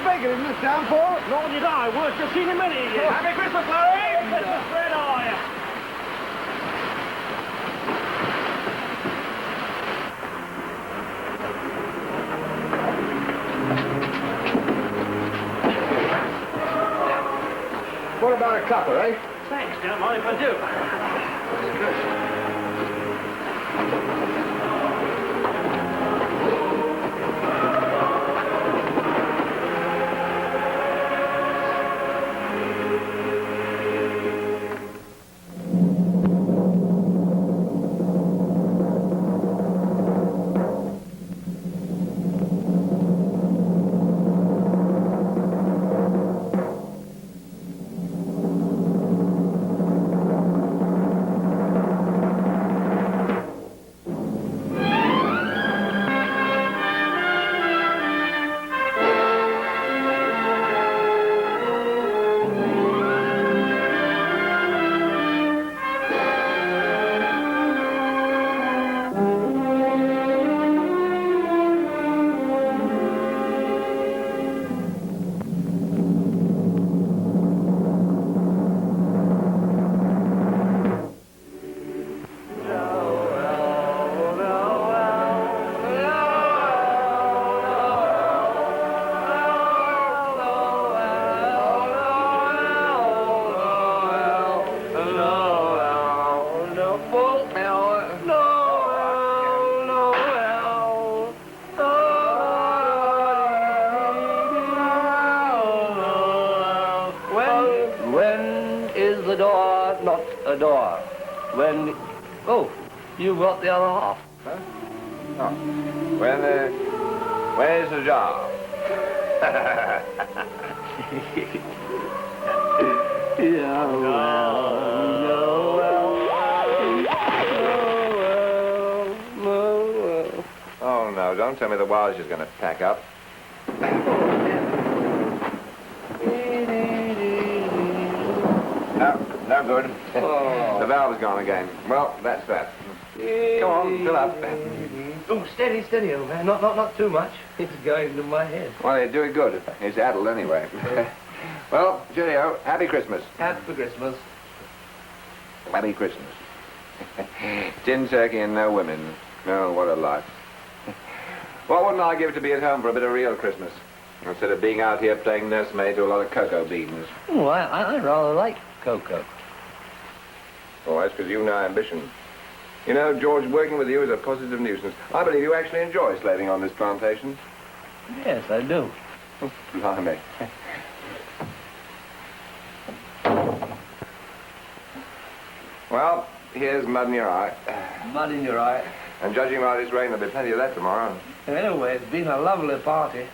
bacon in this town, Paul. Nor did I. Worst you've seen in many years. Happy Christmas, Larry! Christmas bread, are you? What about a cuppa, eh? Thanks, don't mind if I do. When... Oh, you got the other half. Huh? Oh. Where's the job? Yeah, Oh, no, don't tell me the Welsh is going to pack up. No good. Oh. The valve's gone again. Well, that's that. Come on, fill up. Oh, steady, steady, old man. Not too much. It's going to my head. Well, you do it good. It's addled anyway. Well, cheerio. Happy Christmas. Happy Christmas. Happy Christmas. Tin turkey and no women. Oh, what a life. What wouldn't I give to be at home for a bit of real Christmas? Instead of being out here playing nursemaid to a lot of cocoa beans. Oh, I rather like cocoa. Oh, that's because you've no ambition. You know, George, working with you is a positive nuisance. I believe you actually enjoy slaving on this plantation. Yes, I do. Oh, blimey. Well, here's mud in your eye. Mud in your eye. And judging by this rain, there'll be plenty of that tomorrow. Anyway, it's been a lovely party.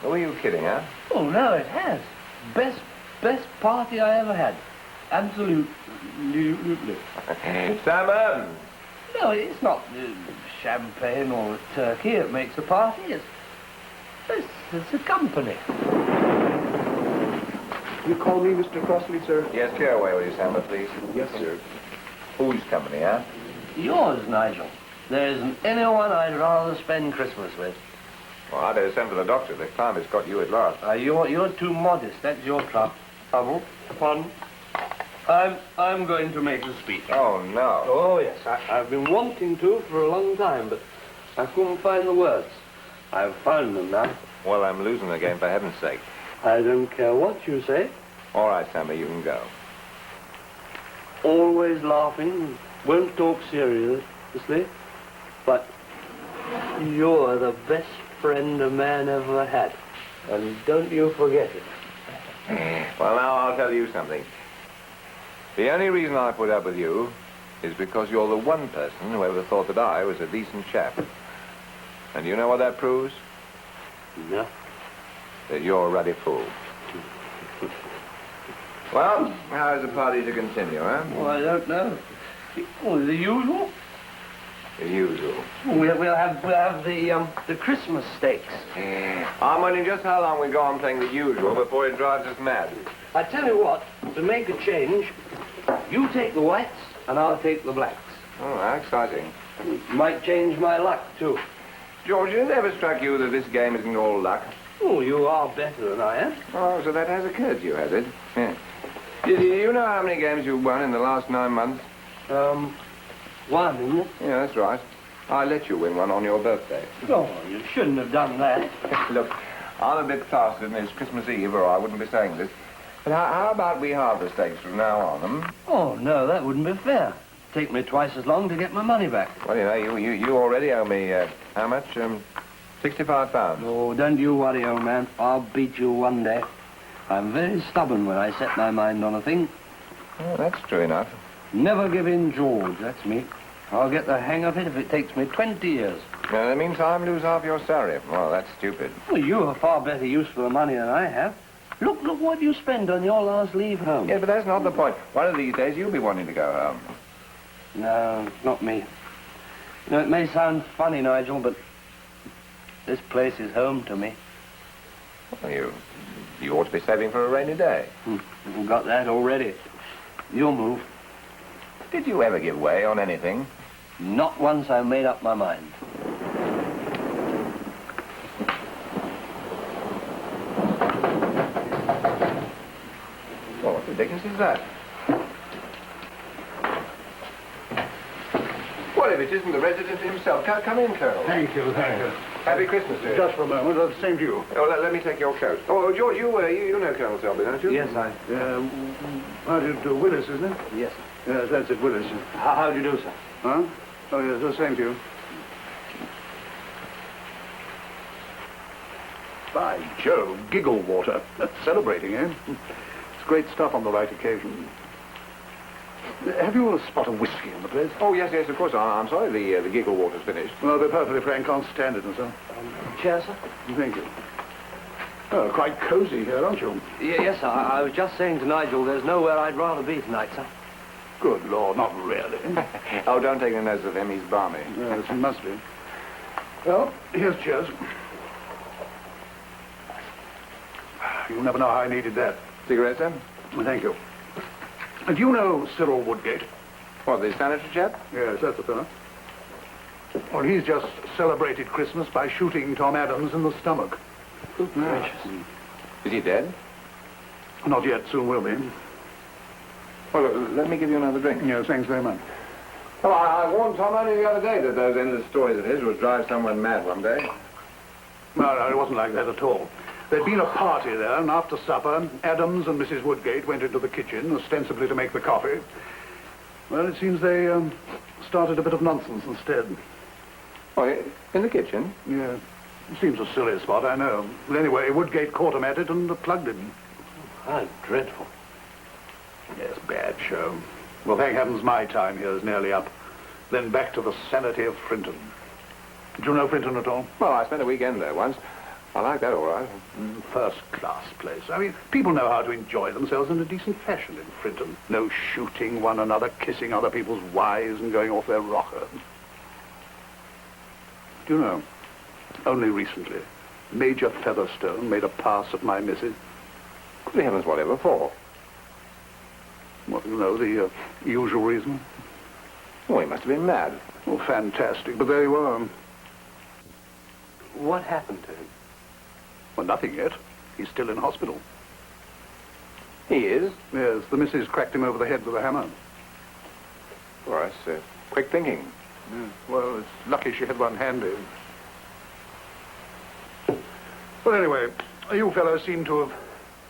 Oh, were you kidding, huh? Oh, no, it has. Best party I ever had. Absolutely. Salmon! No, it's not champagne or turkey that makes a party. It's a company. You call me Mr. Crossley, sir? Yes, clear away with you, Samba, please. Yes, sir. Whose company, huh? Yours, Nigel. There isn't anyone I'd rather spend Christmas with. Well, I better send for the doctor. The climate's got you at last. You're too modest. That's your trouble. Fun. I'm going to make the speech. Oh, no. Oh, yes. I've been wanting to for a long time, but I couldn't find the words. I've found them now. Well, I'm losing again, for heaven's sake. I don't care what you say. All right, Samba, you can go. Always laughing, won't talk seriously, but you're the best friend a man ever had. And don't you forget it. Well, now I'll tell you something. The only reason I put up with you is because you're the one person who ever thought that I was a decent chap. And you know what that proves? No. That you're a ruddy fool. Well, how is the party to continue, huh? Well, I don't know. Oh, the usual? The usual. We'll have the Christmas steaks. I'm wondering just how long we go on playing the usual before it drives us mad. I tell you what, to make a change, you take the whites and I'll take the blacks. Oh, how exciting. Might change my luck, too. George, has it ever struck you that this game isn't all luck? Oh, you are better than I am. Oh, so that has occurred to you, has it? Yeah. Do you know how many games you've won in the last 9 months? One, isn't it? Yeah, that's right. I let you win one on your birthday. Oh, you shouldn't have done that. Look, I'm a bit faster than it's Christmas Eve, or I wouldn't be saying this. But how about we halve the stakes from now on, hmm? Oh, no, that wouldn't be fair. Take me twice as long to get my money back. Well, you know, you already owe me, how much? £65. Oh, don't you worry, old man. I'll beat you one day. I'm very stubborn when I set my mind on a thing. Oh, that's true enough. Never give in, George. That's me. I'll get the hang of it if it takes me 20 years. Now, that means I lose half your salary. Well, that's stupid. Well, you have far better use for the money than I have. Look what you spent on your last leave home. Yeah, but that's not the point. One of these days, you'll be wanting to go home. No, not me. You know, it may sound funny, Nigel, but this place is home to me. Well, you ought to be saving for a rainy day. You've got that already. Your move. Did you ever give way on anything? Not once I made up my mind. Well, what the dickens is that? What if it isn't the resident himself? Come in, Colonel. Thank you, thank you. Happy Christmas, sir. Just for a moment, the same to you. Oh, let me take your coat. Oh, George, you know Colonel Selby, don't you? Yes, I... How do you do? Willis, isn't it? Yes. Yes, that's it, Willis. How do you do, sir? Huh? Oh, yes, the same to you. By Jove, giggle water. Celebrating, eh? It's great stuff on the right occasion. Have you a spot of whiskey in the place? Oh, yes, of course. I'm sorry the giggle water's finished. Well, to be perfectly frank, can't stand it, myself. Chair, sir? Thank you. Oh, quite cosy here, aren't you? Yes, sir. I was just saying to Nigel, there's nowhere I'd rather be tonight, sir. Good Lord, not really. Oh, don't take the nose of him. He's balmy. Yes, it must be. Well, here's cheers. You'll never know how I needed that. Cigarette, sir? Thank you. Do you know Cyril Woodgate? What, the sanitary chap? Yes, that's the fellow. Well, he's just celebrated Christmas by shooting Tom Adams in the stomach. Good gracious. Is he dead? Not yet, soon will be. Well, let me give you another drink. Yes, thanks very much. Well, I warned Tom only the other day that those endless stories of his would drive someone mad one day. No, it wasn't like that at all. There'd been a party there, and after supper, Adams and Mrs. Woodgate went into the kitchen, ostensibly to make the coffee. Well, it seems they started a bit of nonsense instead. Oh, in the kitchen? Yeah. It seems a silly spot, I know. But anyway, Woodgate caught him at it and plugged him. How dreadful. Yes, bad show. Well, thank heavens my time here is nearly up. Then back to the sanity of Frinton. Do you know Frinton at all? Well, I spent a weekend there once. I like that all right. First-class place. I mean, people know how to enjoy themselves in a decent fashion in Frinton. No shooting one another, kissing other people's wives and going off their rocker. Do you know, only recently, Major Featherstone made a pass at my missus. Good heavens, whatever for? Well, you know, the usual reason. Oh, he must have been mad. Oh, fantastic, but there you are. What happened to him? Well, nothing yet. He's still in hospital. He is? Yes, the missus cracked him over the head with a hammer. Well, that's quick thinking. Well, it's lucky she had one handy. Well, anyway, you fellows seem to have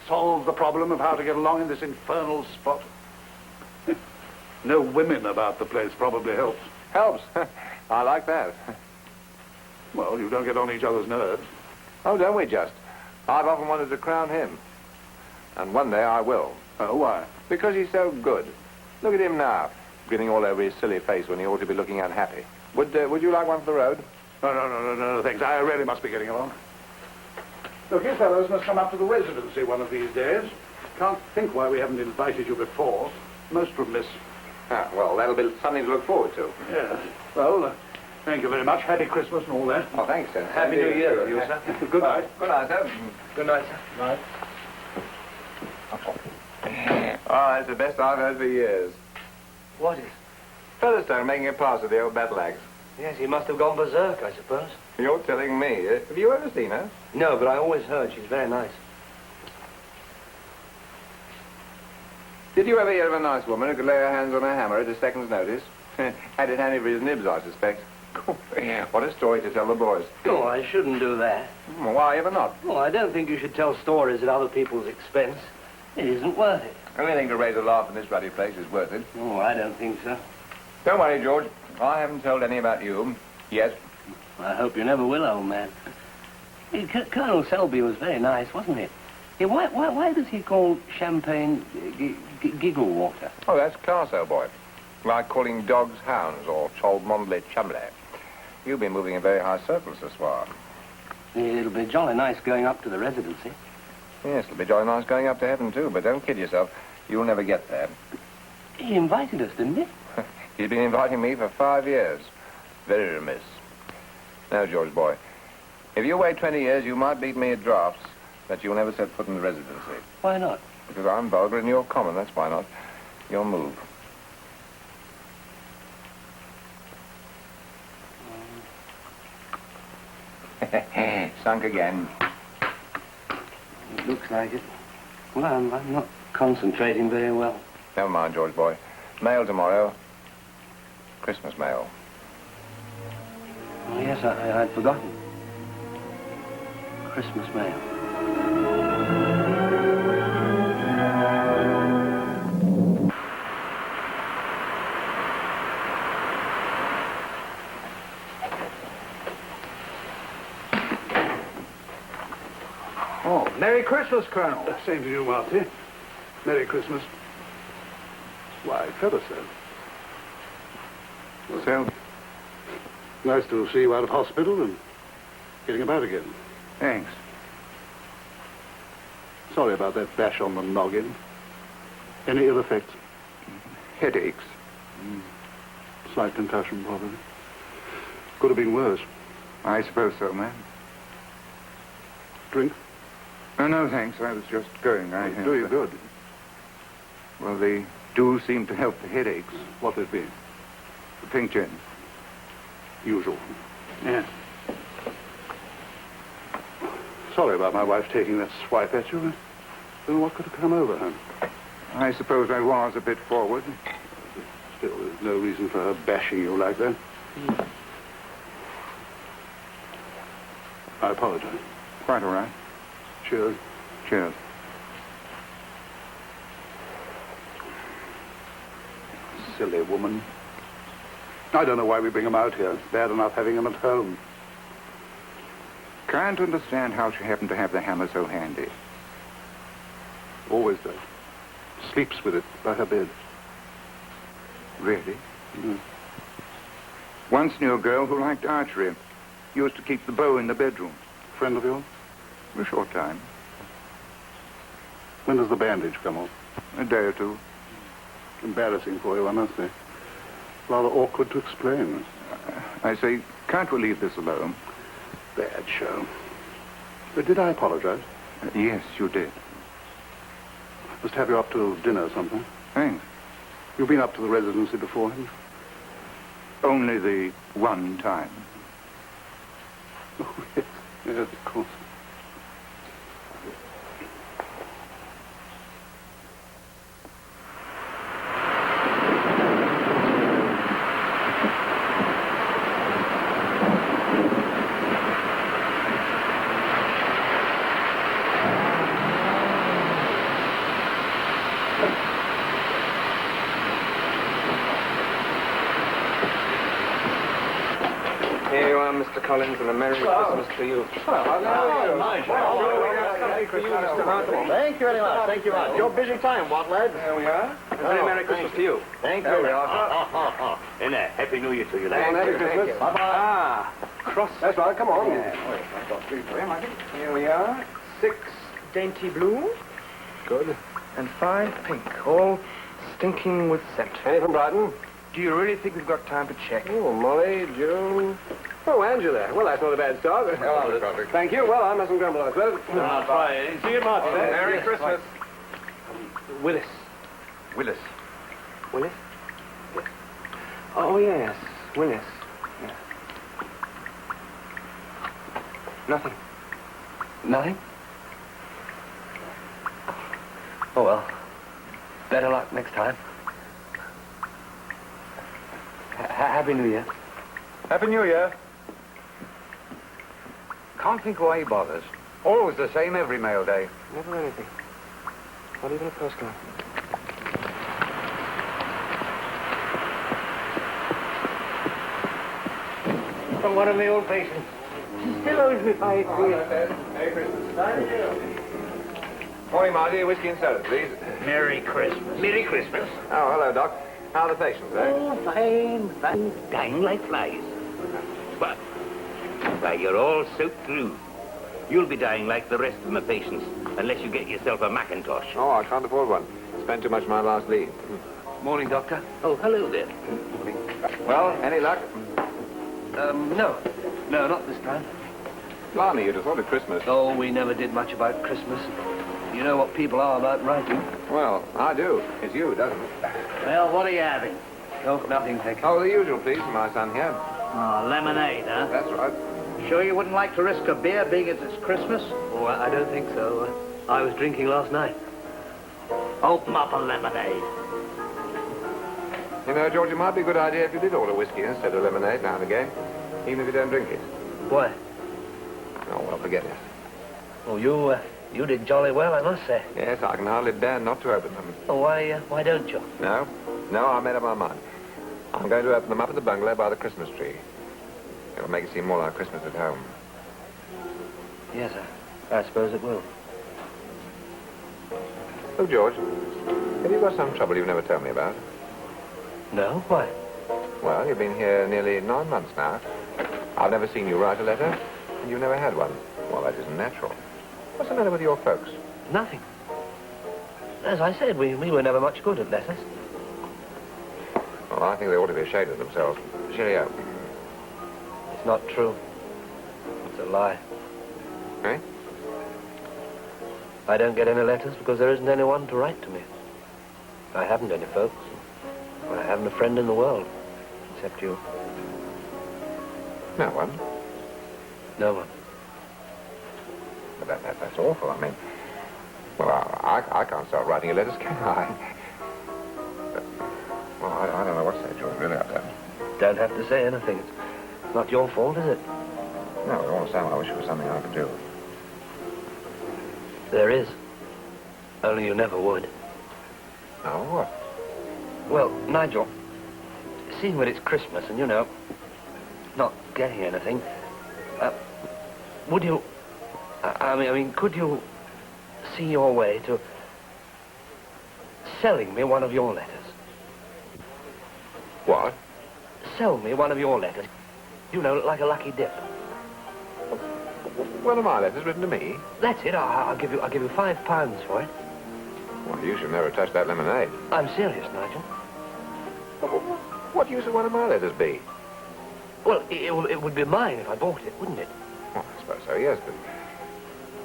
solved the problem of how to get along in this infernal spot. No women about the place probably helps. Helps. I like that. Well, you don't get on each other's nerves. Oh, don't we just? I've often wanted to crown him. And one day I will. Oh, why? Because he's so good. Look at him now, grinning all over his silly face when he ought to be looking unhappy. Would you like one for the road? No, thanks. I really must be getting along. Look, you fellows must come up to the residency one of these days. Can't think why we haven't invited you before. Most remiss. Ah, well, that'll be something to look forward to. Yes. Well, thank you very much. Happy Christmas and all that. Oh, thanks, sir. Happy New Year to you, sir. Good night. Good night, sir. Good night, sir. Night. Oh, that's the best I've heard for years. What is? Featherstone making a pass at the old battle axe. Yes, he must have gone berserk, I suppose. You're telling me. Have you ever seen her? No, but I always heard she's very nice. Did you ever hear of a nice woman who could lay her hands on her hammer at a second's notice? Had it handy for his nibs, I suspect. What a story to tell the boys. Oh, I shouldn't do that. Why ever not? Oh, I don't think you should tell stories at other people's expense. It isn't worth it. Anything to raise a laugh in this bloody place is worth it. Oh, I don't think so. Don't worry, George. I haven't told any about you. Yet. I hope you never will, old man. Colonel Selby was very nice, wasn't he? Yeah, why does he call champagne giggle water? Oh, that's class, old boy. Like calling dogs hounds or cholmondle chumley. You've been moving in very high circles this while. It'll be jolly nice going up to the residency. Yes, it'll be jolly nice going up to heaven, too, but don't kid yourself. You'll never get there. He invited us, didn't he? He's been inviting me for 5 years. Very remiss. Now, George boy, if you wait 20 years, you might beat me at drafts, but you'll never set foot in the residency. Why not? Because I'm vulgar and you're common, that's why not. Your move. Sunk again. It looks like it. Well, I'm not concentrating very well. Never mind, George boy. Mail tomorrow. Christmas mail. Oh, yes, I'd forgotten. Christmas mail. Oh, Merry Christmas, Colonel. Same to you, Marty. Merry Christmas. Why, Featherstone. So, Nice to see you out of hospital and getting about again. thanks. Sorry about that bash on the noggin. Any ill effects? Headaches. Slight concussion, probably. Could have been worse. I suppose so, ma'am. Drink? Oh, no, thanks. I was just going. I have, Do you good? Well, they do seem to help the headaches. What would it be? The pink gin. Usual. Yeah. Sorry about my wife taking that swipe at you. I don't know what could have come over her. I suppose I was a bit forward. Still, there's no reason for her bashing you like that. I apologize. Quite all right. Cheers. Cheers. Silly woman. I don't know why we bring them out here. It's bad enough having them at home. Can't understand how she happened to have the hammer so handy. Always does. Sleeps with it by her bed. Really? Mm. Once knew a girl who liked archery. Used to keep the bow in the bedroom. Friend of yours? For a short time. When does the bandage come off? A day or two. Embarrassing for you, I must say. Rather awkward to explain. I say, can't we leave this alone? Bad show. But did I apologize? Yes, you did. Must have you up to dinner or something. Thanks. You've been up to the residency before, haven't you? Only the one time. Oh, yes. Yes, of course. Here you are, Mr. Collins, and a Merry Christmas to you. Thank you very much. Thank you very much. Your busy time, what, lad? There we are. And very Merry Christmas to you. Thank you. There we are. And a Happy New Year to you, Thank lad. you. Thank you. Bye-bye. Cross. That's right, come on. Here we are. 6 dainty blue. Good. And 5 pink, all stinking with scent. Any from Brighton? Do you really think we've got time to check? Oh, Molly, Joan. Oh, Angela. Well, that's not a bad start. Thank you. Well, I mustn't grumble, I suppose. That's right. See you, Martin. Merry Christmas. Willis. Willis. Willis? Yes. Oh, yes. Willis. Yeah. Nothing. Nothing? Oh, well. Better luck next time. Happy New Year. Happy New Year. Can't think why he bothers. Always the same every mail day. Never anything. Not even a postcard. From one of my old patients. She still owes me 5 quid. Merry Christmas. Morning, Marty. Whiskey and soda, please. Merry Christmas. Merry Christmas. Oh, hello, Doc. How are the patients, eh? Oh, fine, fine. Dying like flies. But, why, you're all soaked through. You'll be dying like the rest of my patients, unless you get yourself a Macintosh. Oh, I can't afford one. Spent too much of my last leave. Morning, Doctor. Oh, hello there. Well, any luck? No. No, not this time. Blimey, you'd have thought of Christmas. Oh, we never did much about Christmas. You know what people are about writing. Well, I do. It's you, doesn't it? Well, what are you having? Oh, nothing, thank you. Oh, the usual, please, for my son here. Oh, lemonade, huh? That's right. Sure you wouldn't like to risk a beer, being as it's Christmas? Oh, I don't think so. I was drinking last night. Open up a lemonade. You know, George, it might be a good idea if you did order whiskey instead of lemonade now and again, even if you don't drink it. Why? Oh, well, forget it. Oh, you did jolly well, I must say. Yes, I can hardly bear not to open them. Oh, why don't you? No, I made up my mind. I'm going to open them up at the bungalow by the Christmas tree. It'll make it seem more like Christmas at home. Yes, I suppose it will. Oh, George, have you got some trouble you've never told me about? No? Why? Well, you've been here nearly 9 months now. I've never seen you write a letter, and you've never had one. Well, that isn't natural. What's the matter with your folks? Nothing. As I said, we were never much good at letters. Well, I think they ought to be ashamed of themselves. Cheerio. It's not true. It's a lie. Eh? I don't get any letters because there isn't anyone to write to me. I haven't any folks. I haven't a friend in the world, except you. No one. No one. But that's awful. I mean, well, I can't start writing you letters, can I? Well, I don't know what to say, George, really, I don't. Don't have to say anything. It's not your fault, is it? No, all the same, I wish it was something I could do. There is. Only you never would. Oh, what? Well, Nigel, seeing that it's Christmas and, you know, not getting anything, would you... I mean, could you see your way to selling me one of your letters? What? Sell me one of your letters. You know, like a lucky dip. One of my letters written to me? That's it. I'll give you £5 for it. Well, you should never touch that lemonade. I'm serious, Nigel. What use would one of my letters be? Well, it would be mine if I bought it, wouldn't it? Well, I suppose so, yes, but...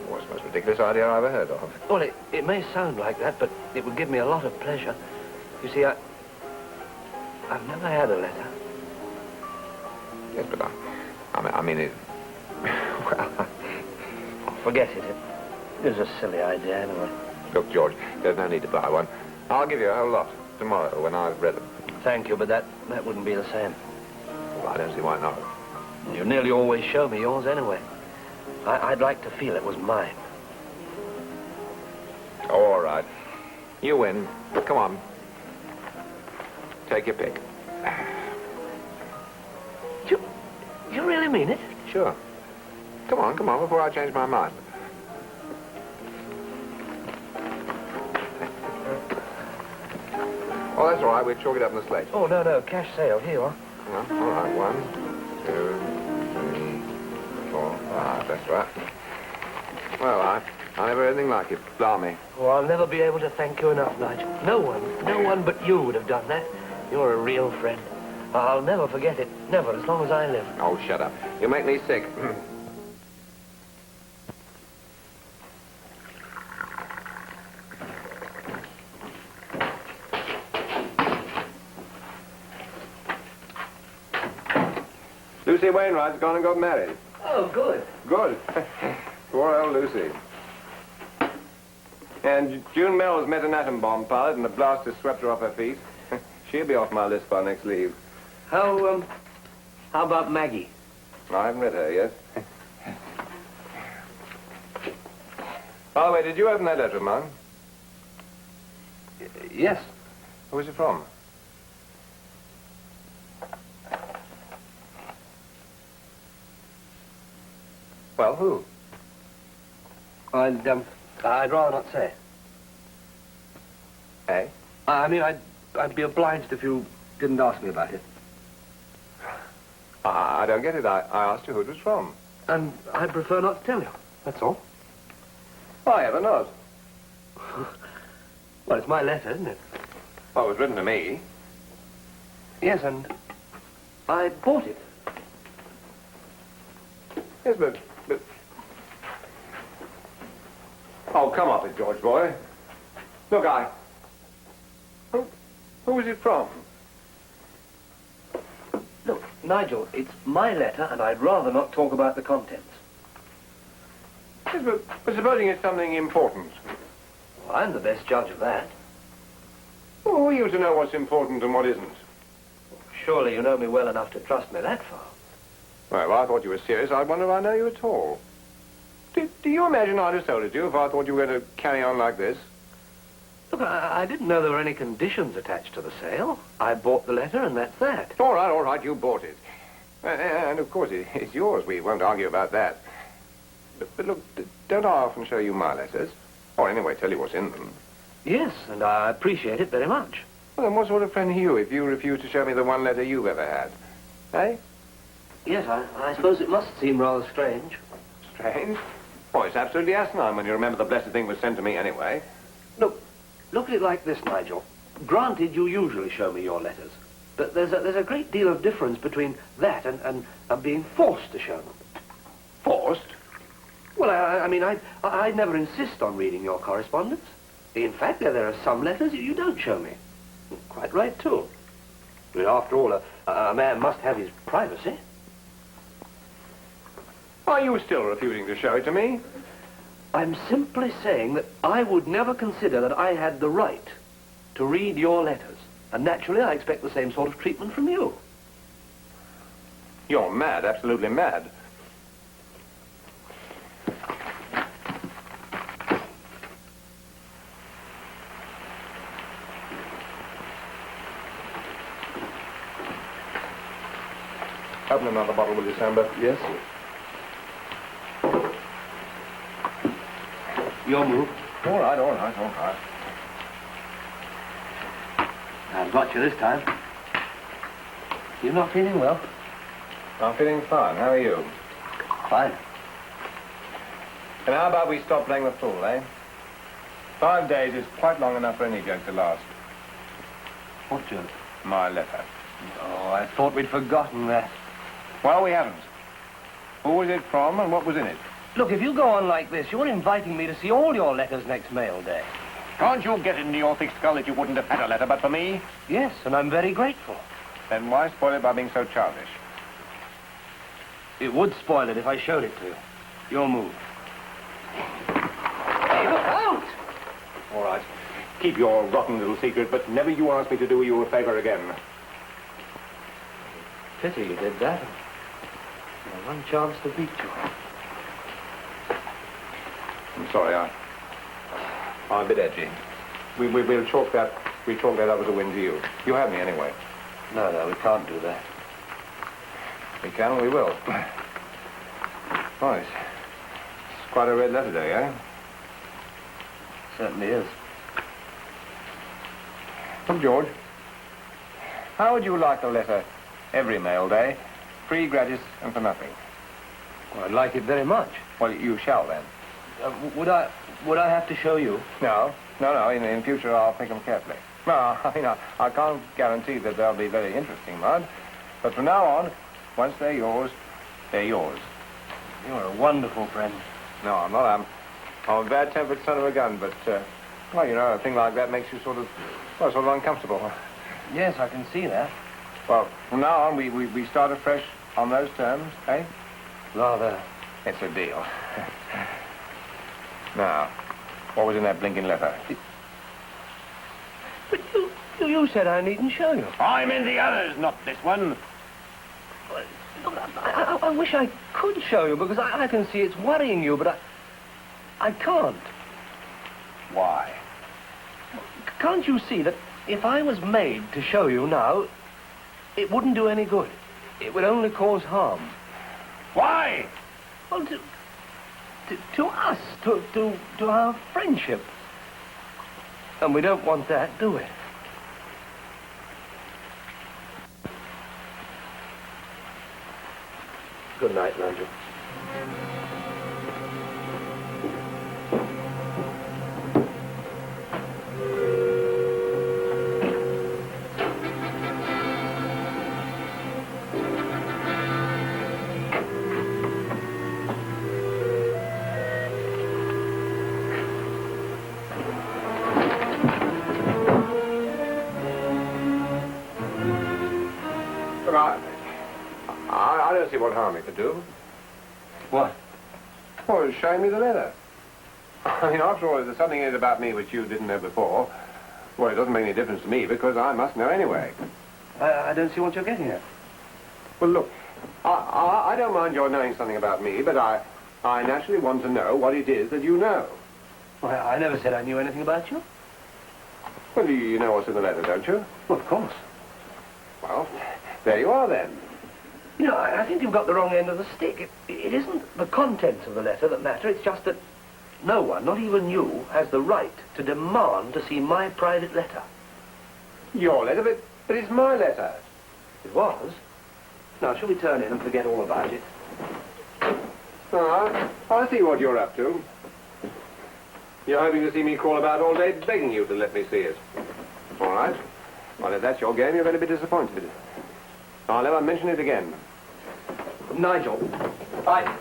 What's the most ridiculous idea I ever heard of? Well, it may sound like that, but it would give me a lot of pleasure. You see, I've never had a letter. Yes, but I mean it... Well... Forget it. It was a silly idea, anyway. Look, George, there's no need to buy one. I'll give you a whole lot tomorrow when I've read them. Thank you, but that wouldn't be the same. Well, I don't see why not. You nearly always show me yours anyway. I'd like to feel it was mine. Oh, all right. You win. Come on. Take your pick. Do you really mean it? Sure. Come on, before I change my mind. Oh, that's all right. We'll chalk it up in the slate. Oh, no. Cash sale. Here you are. Well, all right. 1, 2, 3, 4, 5. That's right. Well, I never heard anything like it. Blimey. Oh, I'll never be able to thank you enough, Nigel. No one but you would have done that. You're a real friend. I'll never forget it. Never, as long as I live. Oh, shut up. You make me sick. Lucy Wainwright's gone and got married. Oh, good. Good. Poor old Lucy. And June Mel's met an atom bomb pilot, and the blast has swept her off her feet. She'll be off my list by next leave. How about Maggie? I haven't read her yet. By the way, did you open that letter of mine? Yes. Who is it from? Well, who? I'd rather not say. Eh? I mean, I'd be obliged if you didn't ask me about it. I don't get it. I asked you who it was from. And I'd prefer not to tell you. That's all. Why ever not? Well, it's my letter, isn't it? Well, it was written to me. Yes, and I bought it. Yes, but... Oh, come off it, George boy. Look, Who is it from? Look, Nigel, it's my letter, and I'd rather not talk about the contents. Yes, but supposing it's something important. Well, I'm the best judge of that. Well, who are you to know what's important and what isn't? Surely you know me well enough to trust me that far. Well, I thought you were serious. I wonder if I know you at all. Do you imagine I'd have sold it to you if I thought you were going to carry on like this? Look, I didn't know there were any conditions attached to the sale. I bought the letter, and that's that. All right, you bought it. And, of course, it's yours. We won't argue about that. But look, don't I often show you my letters? Or anyway, tell you what's in them. Yes, and I appreciate it very much. Well, then what sort of friend are you if you refuse to show me the one letter you've ever had? Eh? Yes, I suppose it must seem rather strange. Strange? Oh, it's absolutely asinine when you remember the blessed thing was sent to me anyway. Look at it like this, Nigel. Granted, you usually show me your letters. But there's a great deal of difference between that and being forced to show them. Forced? Well, I mean, I'd never insist on reading your correspondence. In fact, there are some letters you don't show me. Quite right, too. I mean, after all, a man must have his privacy. Are you still refusing to show it to me? I'm simply saying that I would never consider that I had the right to read your letters. And naturally, I expect the same sort of treatment from you. You're mad, absolutely mad. Open another bottle, will you, Samba? Yes, sir. Your move. All right. I've got you this time. You're not feeling well? I'm feeling fine. How are you? Fine. And how about we stop playing the fool, eh? 5 days is quite long enough for any joke to last. What joke? My letter. Oh, I thought we'd forgotten that. Well, we haven't. Who was it from and what was in it? Look, if you go on like this, you're inviting me to see all your letters next mail day. Can't you get it into your thick skull that you wouldn't have had a letter but for me? Yes, and I'm very grateful. Then why spoil it by being so childish? It would spoil it if I showed it to you. Your move. Hey, look out! All right. Keep your rotten little secret, but never you ask me to do you a favor again. Pity you did that. One chance to beat you. I'm sorry, I'm a bit edgy. We'll chalk that up as a win to you. You have me anyway. No, we can't do that. We can and we will. Oh, it's quite a red letter day, eh? Certainly is. Well, George, how would you like a letter every mail day? Free, gratis, and for nothing. Well, I'd like it very much. Well, you shall then. Would I have to show you? No. In future, I'll pick them carefully. No, I mean, I can't guarantee that they'll be very interesting, Mud. But from now on, once they're yours, they're yours. You're a wonderful friend. No, I'm not. I'm a bad-tempered son of a gun, but, well, you know, a thing like that makes you sort of uncomfortable. Yes, I can see that. Well, from now on, we start afresh on those terms, eh? Rather. It's a deal. Now, what was in that blinking letter? But you said I needn't show you. I'm in the others, not this one. Look, I wish I could show you, because I can see it's worrying you, but I can't. Why? Can't you see that if I was made to show you now, it wouldn't do any good? It would only cause harm. Why? Well, to us, to our friendship. And we don't want that, do we? Good night, Nigel. Look, I don't see what harm it could do. What? Well, showing me the letter. I mean, after all, if there's something in it about me which you didn't know before, well, it doesn't make any difference to me because I must know anyway. I don't see what you're getting at. Well, look, I don't mind your knowing something about me, but I naturally want to know what it is that you know. Well, I never said I knew anything about you. Well, you know what's in the letter, don't you? Well, of course. Well, there you are then. You know, I think you've got the wrong end of the stick. It isn't the contents of the letter that matter. It's just that no one, not even you, has the right to demand to see my private letter. Your letter, but it's my letter. It was. Now, shall we turn in and forget all about it? I see what you're up to. You're hoping to see me crawl about all day begging you to let me see it. All right. Well, if that's your game, you're going to be disappointed. I'll never mention it again. Nigel. Bye.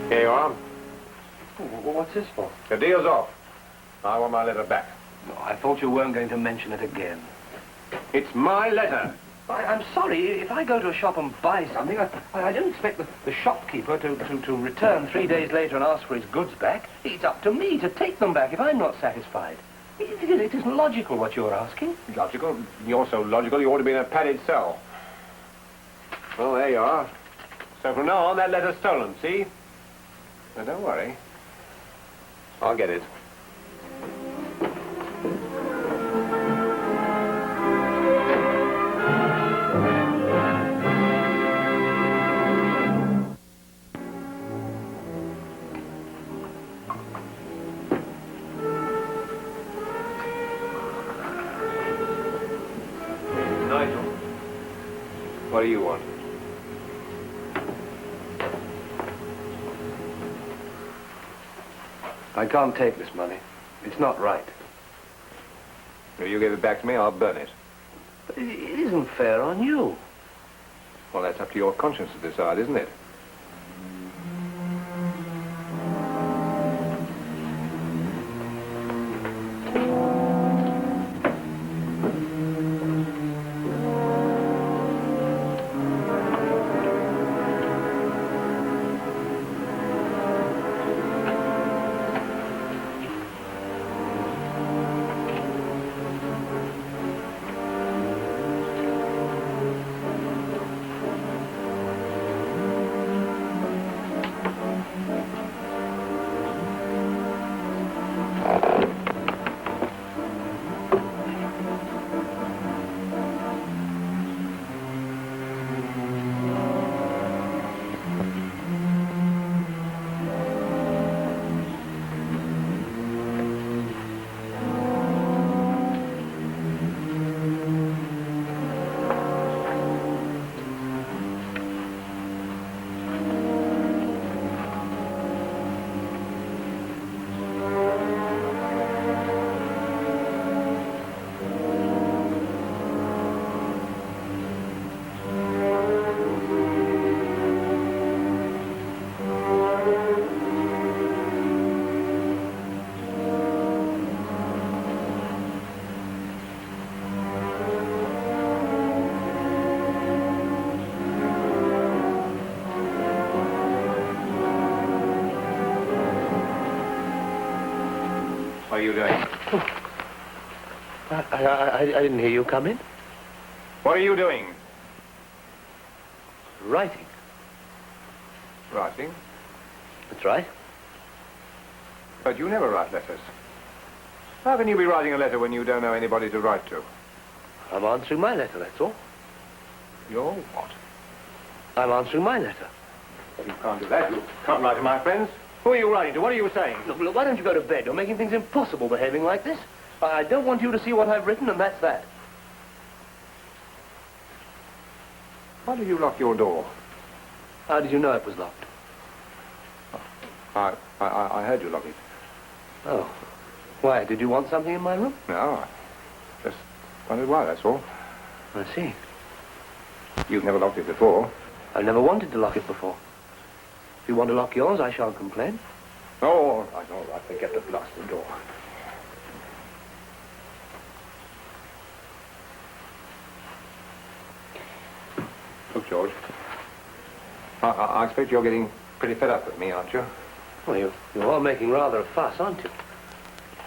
Here you are. What's this for? The deal's off. I want my letter back. No, I thought you weren't going to mention it again. It's my letter. I'm sorry. If I go to a shop and buy something, I don't expect the shopkeeper to return 3 days later and ask for his goods back. It's up to me to take them back if I'm not satisfied. It isn't logical what you're asking. Logical? You're so logical you ought to be in a padded cell. Well, there you are. So from now on, that letter's stolen, see? Now, don't worry. I'll get it. Nigel. What do you want? I can't take this money. It's not right. If you give it back to me, I'll burn it. But it isn't fair on you. Well, that's up to your conscience to decide, isn't it? are you doing? I didn't hear you come in. What are you doing? Writing. Writing? That's right. But you never write letters. How can you be writing a letter when you don't know anybody to write to? I'm answering my letter, that's all. You're what? I'm answering my letter. You can't do that. You can't write to my friends. Who are you writing to? What are you saying? Look, why don't you go to bed? You're making things impossible behaving like this. I don't want you to see what I've written, and that's that. Why did you lock your door? How did you know it was locked? I heard you lock it. Oh. Why? Did you want something in my room? No, I just wondered why, that's all. I see. You've never locked it before. I've never wanted to lock it before. If you want to lock yours, I shan't complain. Oh, all right. Forget the blasted door. Look, George. I expect you're getting pretty fed up with me, aren't you? Well, you are making rather a fuss, aren't you?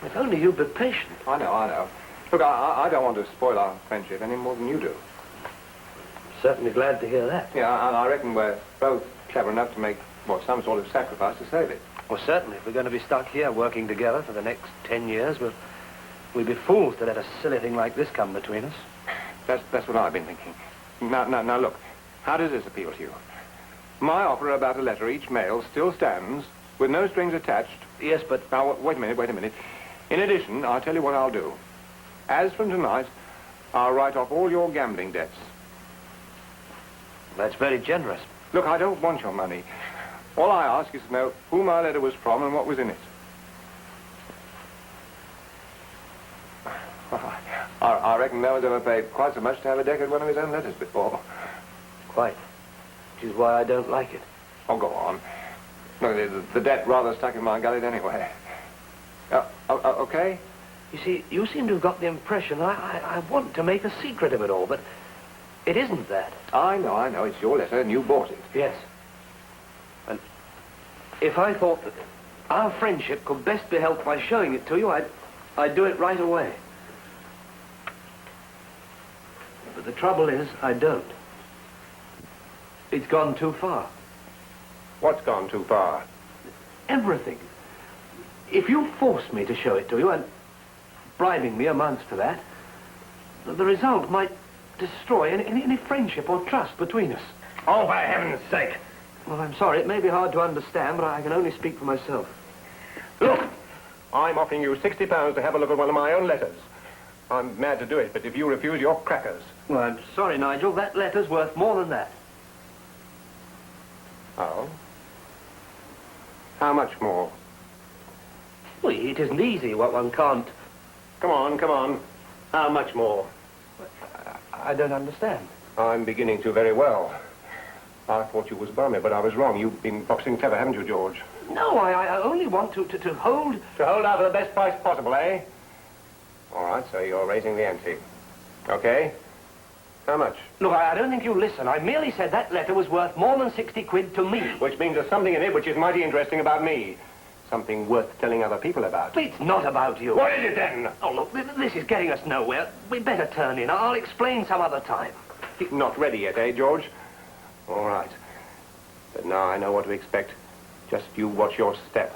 If only you'd be patient. I know. Look, I don't want to spoil our friendship any more than you do. Certainly glad to hear that. Yeah, and I reckon we're both clever enough to make, some sort of sacrifice to save it. Well, certainly. If we're going to be stuck here working together for the next 10 years, we'd be fools to let a silly thing like this come between us. That's what I've been thinking. Now, look. How does this appeal to you? My offer about a letter each mail still stands, with no strings attached. Yes, but... Now, wait a minute. In addition, I'll tell you what I'll do. As from tonight, I'll write off all your gambling debts. That's very generous. Look, I don't want your money. All I ask is to know who my letter was from and what was in it. I reckon no one's ever paid quite so much to have a deck of one of his own letters before. Quite. Which is why I don't like it. Oh, go on. Look, the debt rather stuck in my gullet anyway. Okay? You see, you seem to have got the impression I want to make a secret of it all, but it isn't that. I know. It's your letter and you bought it. Yes. And if I thought that our friendship could best be helped by showing it to you, I'd do it right away. But the trouble is, I don't. It's gone too far. What's gone too far? Everything. If you force me to show it to you, and bribing me amounts to that, the result might destroy any friendship or trust between us. Oh, for heaven's sake. Well, I'm sorry. It may be hard to understand, but I can only speak for myself. Look, I'm offering you £60 to have a look at one of my own letters. I'm mad to do it, but if you refuse, you're crackers. Well, I'm sorry, Nigel. That letter's worth more than that. Oh? How much more? Well, it isn't easy. What one can't... Come on. How much more? I don't understand. I'm beginning to very well. I thought you was balmy, but I was wrong. You've been boxing clever, haven't you, George? No, I only want to hold... To hold out for the best price possible, eh? All right, so you're raising the ante. Okay. How much? Look, I don't think you listen. I merely said that letter was worth more than 60 quid to me. Which means there's something in it which is mighty interesting about me. Something worth telling other people about. It's not about you. What is it then? Oh, look, this is getting us nowhere. We'd better turn in. I'll explain some other time. Not ready yet, eh, George? All right. But now I know what to expect. Just you watch your step.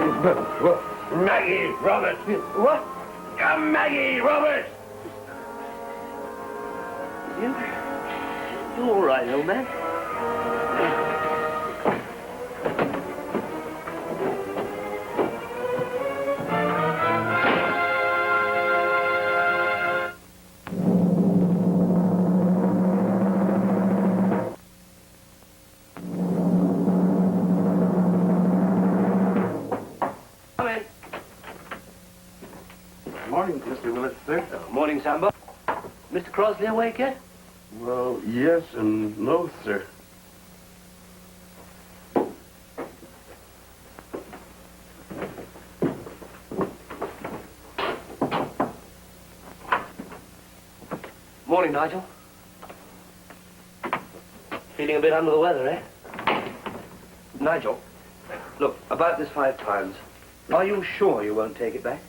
Maggie, Robert. What? Maggie, Robert. You all right, old man? Come in. Morning, Mr. Willett, sir. Morning, Sambo. Mr. Crosley awake yet? Well, yes and no, sir. Morning, Nigel. Feeling a bit under the weather, eh? Nigel, look, about this 5 times. Are you sure you won't take it back?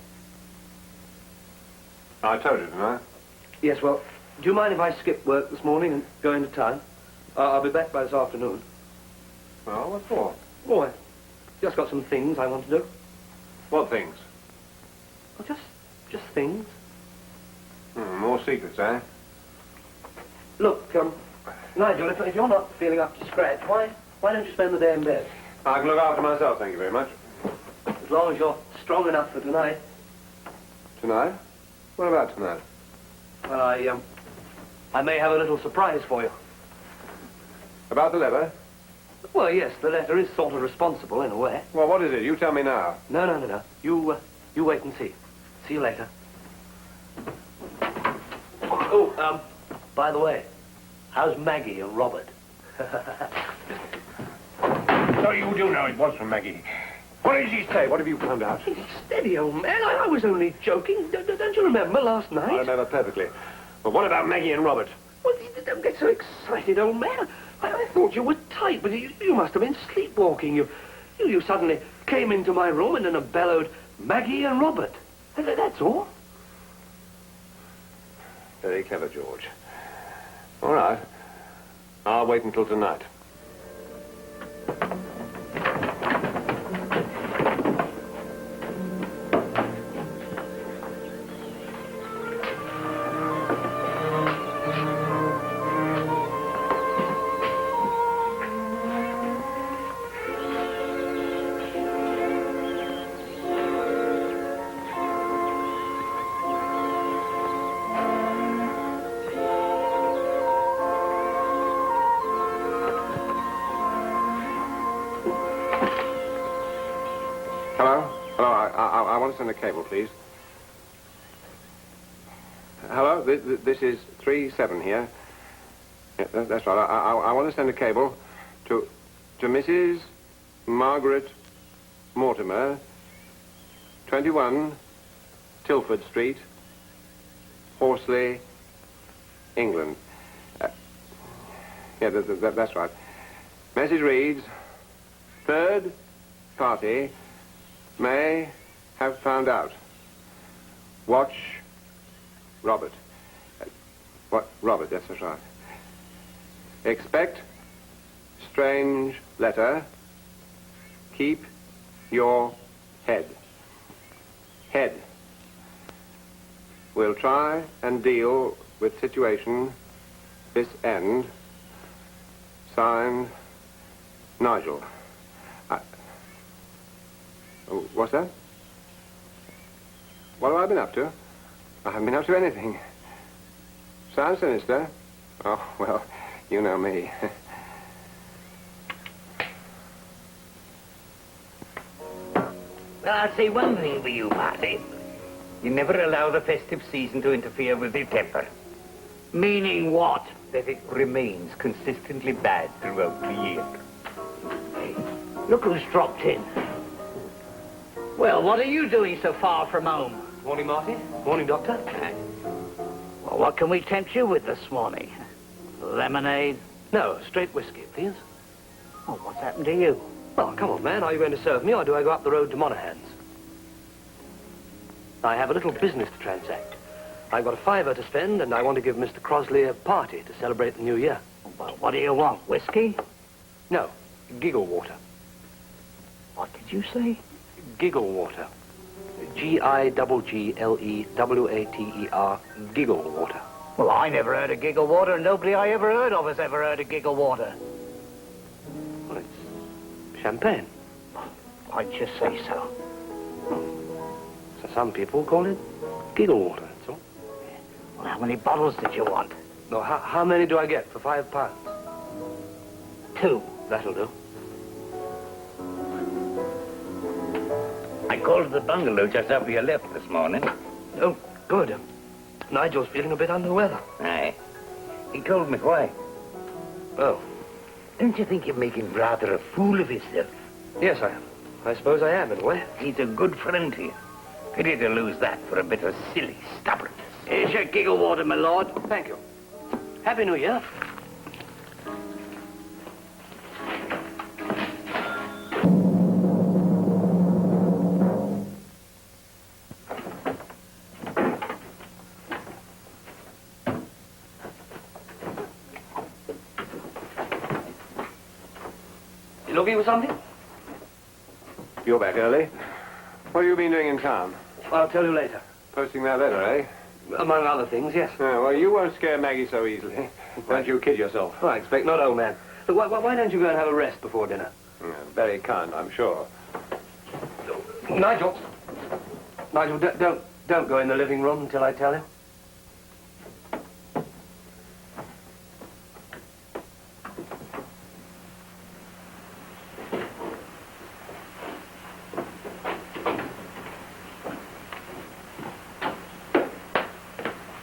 I told you, didn't I? Yes, well, do you mind if I skip work this morning and go into town? I'll be back by this afternoon. Well, what for? Oh, I just got some things I want to do. What things? Well, just things. More secrets, eh? Look, Nigel, if you're not feeling up to scratch, why don't you spend the day in bed? I can look after myself, thank you very much. As long as you're strong enough for tonight. Tonight? What about tonight? Well, I may have a little surprise for you. About the letter? Well, yes, the letter is sort of responsible in a way. Well, what is it? You tell me now. No. You wait and see. See you later. Oh, by the way, how's Maggie and Robert? So you do know it was from Maggie. What did she say? What have you found out? Steady, old man. I was only joking. Don't you remember last night? I remember perfectly. But what about Maggie and Robert? Well, don't get so excited, old man. I thought you were tight, but you must have been sleepwalking. You suddenly came into my room and then bellowed, Maggie and Robert. That's all. Very clever, George. All right. I'll wait until tonight. I want to send a cable, please. Hello, this is 3-7 here. Yeah, that's right. I want to send a cable to Mrs. Margaret Mortimer, 21 Tilford Street, Horsley, England. Yeah, that's right. Message reads, third party may have found out. Watch Robert. What? Robert, that's right. Expect strange letter. Keep your head. Head. We'll try and deal with situation this end. Signed, Nigel. What's that? What have I been up to? I haven't been up to anything. Sounds sinister. Oh, well, you know me. Well, I'll say one thing with you, Marty. You never allow the festive season to interfere with your temper. Meaning what? That it remains consistently bad throughout the year. Hey, look who's dropped in. Well, what are you doing so far from home? Morning, Marty. Morning, Doctor. Well, what can we tempt you with this morning? Lemonade? No, straight whiskey, please. Oh, what's happened to you? Oh, come on, man. Are you going to serve me, or do I go up the road to Monaghan's? I have a little business to transact. I've got a $5 to spend, and I want to give Mr. Crosley a party to celebrate the new year. Well, what do you want? Whiskey? No, giggle water. What did you say? giggle water. Giglewater. Giggle water. Well, I never heard of giggle water, and nobody I ever heard of has ever heard of giggle water. Well, it's champagne. I'd just say so. So some people call it giggle water, that's all. Well, how many bottles did you want? No, how many do I get for £5? 2. That'll do. I called at the bungalow just after you left this morning. Oh, good. Nigel's feeling a bit under the weather. Aye. He told me why. Oh, Don't you think you're making rather a fool of yourself? yes, I suppose I am, in a way. He's a good friend to you. Pity to lose that for a bit of silly stubbornness. Here's your giggle water, my lord. Thank you. Happy New Year. You looking for something? You're back early. What have you been doing in town? I'll tell you later. Posting that letter, eh? Among other things, yes. Oh, well, you won't scare Maggie so easily. Don't you kid yourself. Oh, I expect not, old man. Look, why don't you go and have a rest before dinner? Yeah, very kind, I'm sure. Nigel, don't go in the living room until I tell you.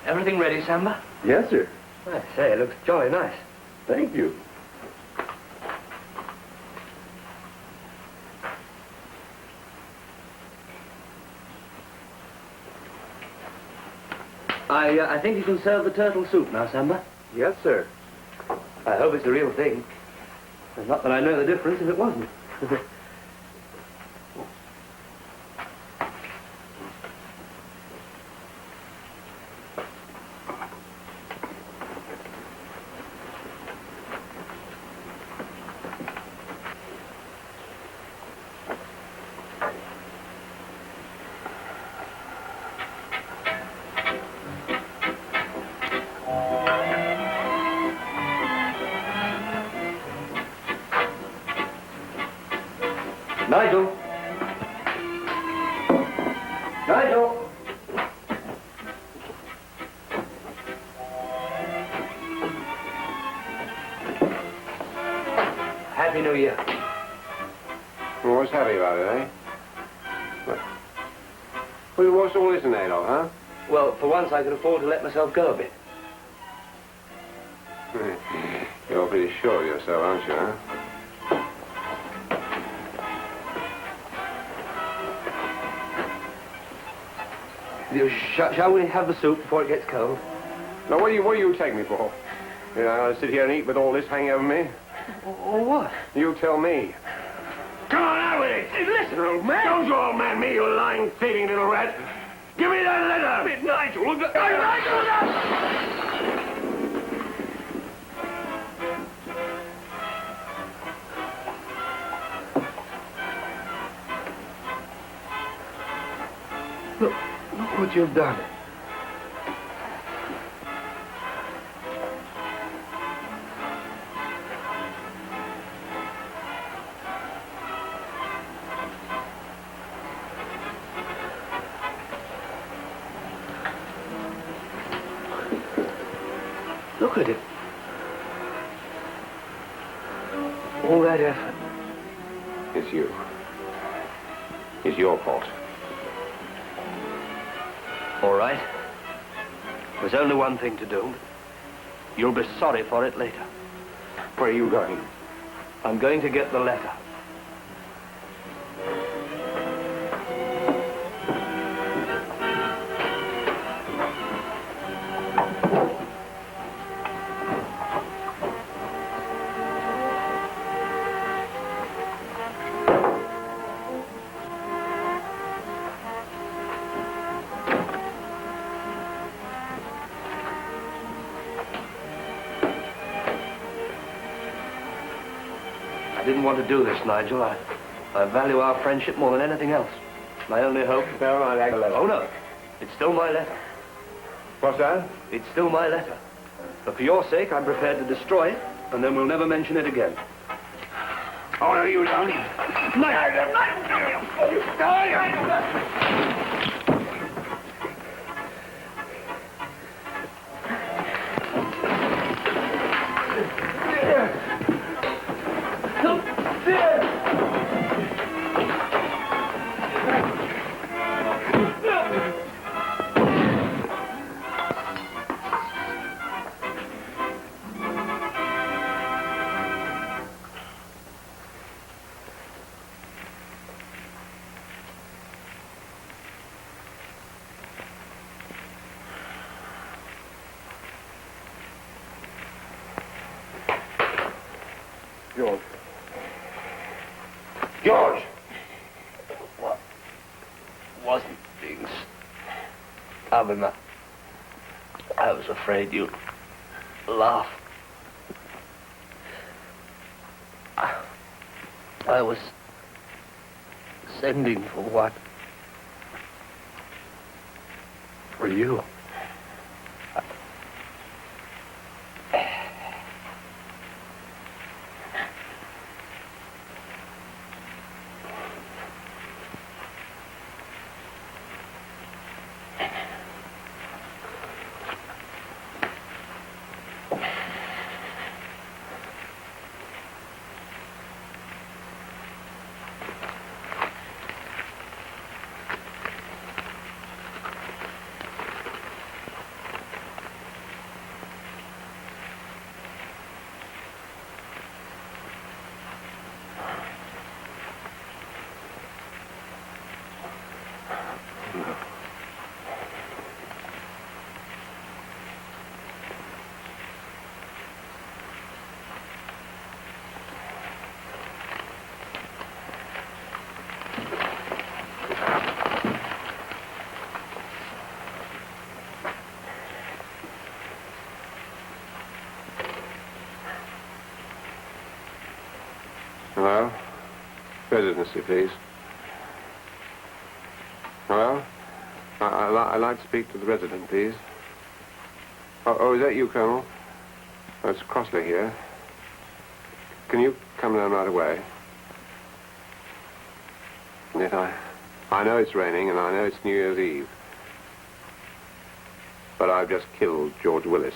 Everything ready, Samba? Yes, sir. I say, it looks jolly nice. Thank you. I think you can serve the turtle soup now, Samba. Yes, sir. I hope it's the real thing. Not that I know the difference if it wasn't. Nigel! Nigel! Happy New Year. Well, what's happy about it, eh? Well, what's all this in aid of, huh? Well, for once I can afford to let myself go a bit. You're pretty sure of yourself, aren't you, huh? Shall we have the soup before it gets cold? Now, what do you take me for? You know, I'll sit here and eat with all this hanging over me? Or what? You tell me. Come on, out with it! Listen, old man! Don't you old man me, you lying, thieving little rat! Give me that letter! Nigel, look at... Look what you've done. Look at it. All that effort. It's you. It's your fault. All right. There's only one thing to do. You'll be sorry for it later. Where are you going? I'm going to get the letter. I didn't want to do this, Nigel. I I value our friendship more than anything else. My only hope... No, I like the letter. Oh, no. It's still my letter. What's that? It's still my letter. But for your sake, I'm prepared to destroy it, and then we'll never mention it again. Oh, no, you don't. George. George! What? Wasn't being stubborn. I was afraid you'd laugh. I was sending for what? For you. Hello? Presidency, please. Hello? I'd like to speak to the resident, please. Oh, is that you, Colonel? Oh, it's Crossley here. Can you come down right away? Yet I know it's raining and I know it's New Year's Eve. But I've just killed George Willis.